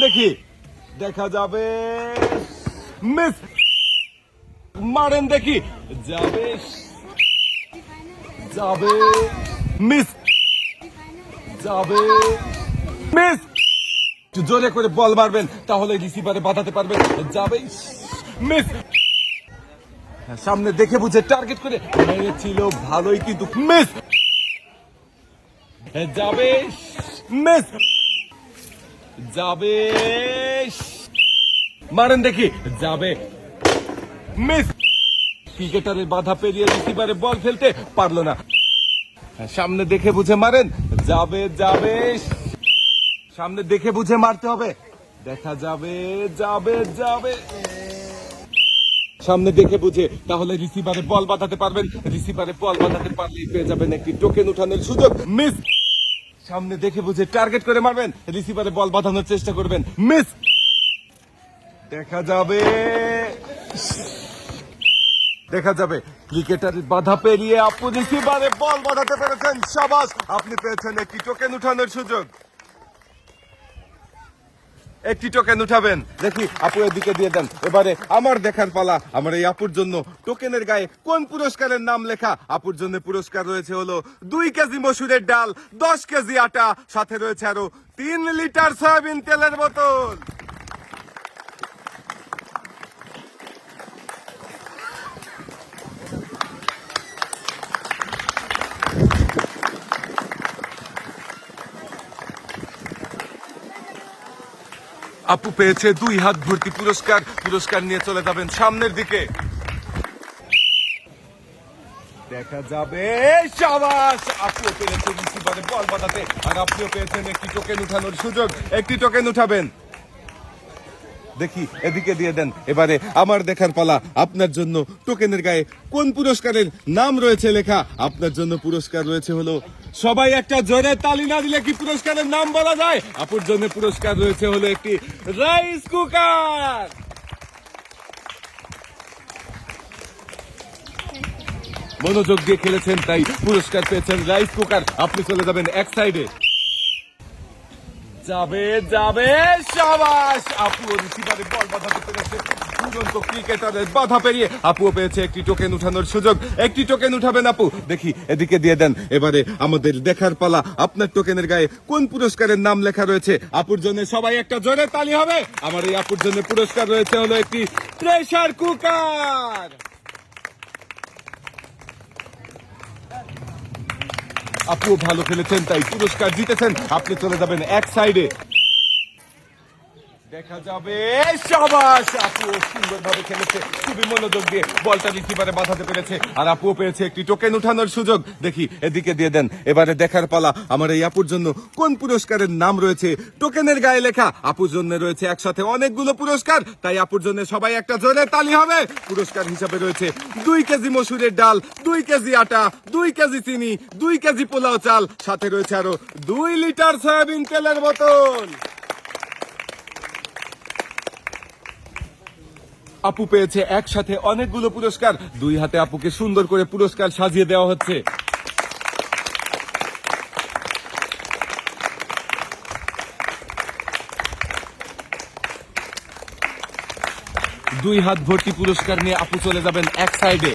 দেখি দেখা যাবে মিস মারেন দেখি যাবে যাবে মিস যাবে মিস একটু জোরে করে বল মারবেন তাহলে রিসিভারে বাঁধাতে পারবেন যাবে মিস সামনে দেখে বুঝে টার্গেট করে মেরেছিল ভালোই কিন্তু মিস যাবে মিস যাবে মারেন দেখি যাবে মিস ক্রিকেটারের বাধা পেরিয়ে রিসিভারে বল ফেলতে পারলো না সামনে দেখে বুঝে মারেন যাবে যাবে সামনে দেখে বুঝে মারতে হবে দেখা যাবে যাবে যাবে সামনে দেখে বুঝে তাহলে রিসিভারে বল বাঁধাতে পারবেন রিসিভারে বল বাঁধাতে পারলেই পেয়ে যাবেন একটি টোকেন উঠানোর সুযোগ মিস সামনে দেখে বুঝে টার্গেট করে মারবেন রিসিভারে বল বাঁধানোর চেষ্টা করবেন মিস দেখা যাবে দেখা যাবে ক্রিকেটারের বাধা পেরিয়ে আপনি রিসিভারে বল বাঁধাতে পেরেছেন শাবাশ আপনি পেয়েছেন একটি টোকেন উঠানোর সুযোগ একটি টোকেন উঠাবেন দেখি আপু এদিকে দিয়ে দেন এবারে আমার দেখার পালা আমার এই আপুর জন্য টোকেনের গায়ে কোন পুরস্কারের নাম লেখা আপুর জন্য পুরস্কার রয়েছে হলো 2 কেজি মসুরের ডাল 10 কেজি আটা সাথে রয়েছে আরো 3 লিটার সয়াবিন তেলের বোতল আপু পেয়েছে 2 হাত ভর্তি পুরস্কার পুরস্কার নিয়ে চলে যাবেন সামনের দিকে দেখা যাবে শাবাশ আপু পেয়েছে রিসিভারে বল বাঁধাতে আর আপনিও পেয়েছেন একটি টোকেন উঠানোর সুযোগ একটি টোকেন উঠাবেন দেখি এদিকে দিয়ে দেন এবারে আমার দেখার পালা আপনার জন্য টোকেনের গায়ে কোন পুরস্কারের নাম রয়েছে লেখা আপনার জন্য পুরস্কার রয়েছে হলো সবাই একটা জোরে তালি না দিলে কি পুরস্কারের নাম বলা যায় আপুর জন্য পুরস্কার রয়েছে হলো একটি রাইস কুকার মনোযোগ দিয়ে খেলেছেন তাই পুরস্কার পেয়েছেন রাইস কুকার আপনি চলে যাবেন এক সাইডে যাবে যাবে শাবাশ আপু রিসিভারে বল বাঁধাতে পেরেছে দুরন্ত ক্রিকেটারের বাধা পেরিয়ে আপুও পেয়েছে একটি টোকেন উঠানোর সুযোগ একটি টোকেন উঠাবেন আপু দেখি এদিকে দিয়ে দেন এবারে আমাদের দেখার পালা আপনার টোকেনের গায়ে কোন পুরস্কারের নাম লেখা রয়েছে আপুর জন্য সবাই একটা জোরে তালি হবে আমার এই আপুর জন্য পুরস্কার রয়েছে হলো একটি প্রেসার কুকার আপুও ভালো খেলেছেন তাই পুরস্কার জিতেছেন আপনি চলে যাবেন এক সাইডে দেখা যাবে শাবাশ আপু সুন্দরভাবে খেলেছে খুবই মনোযোগ দিয়ে বলটা রিসিভারে বাঁধাতে পেরেছে আর আপুও পেয়েছে একটি টোকেন উঠানোর সুযোগ দেখি এদিকে দিয়ে দেন এবারে দেখার পালা আমার এই আপুর জন্য কোন পুরস্কারের নাম রয়েছে টোকেনের গায়ে লেখা আপুর জন্য রয়েছে একসাথে অনেকগুলো পুরস্কার তাই আপুর জন্য সবাই একটা জোরে তালি হবে পুরস্কার হিসাবে রয়েছে 2 কেজি মসুরের ডাল 2 কেজি আটা 2 কেজি চিনি 2 কেজি পোলাও চাল সাথে রয়েছে আরো 2 লিটার সয়াবিন তেলের বোতল আপু পেয়েছে একসাথে অনেকগুলো পুরস্কার 2 হাতে আপুকে সুন্দর করে পুরস্কার সাজিয়ে দেওয়া হচ্ছে 2 হাত ভর্তি পুরস্কার নিয়ে আপু চলে যাবেন এক সাইডে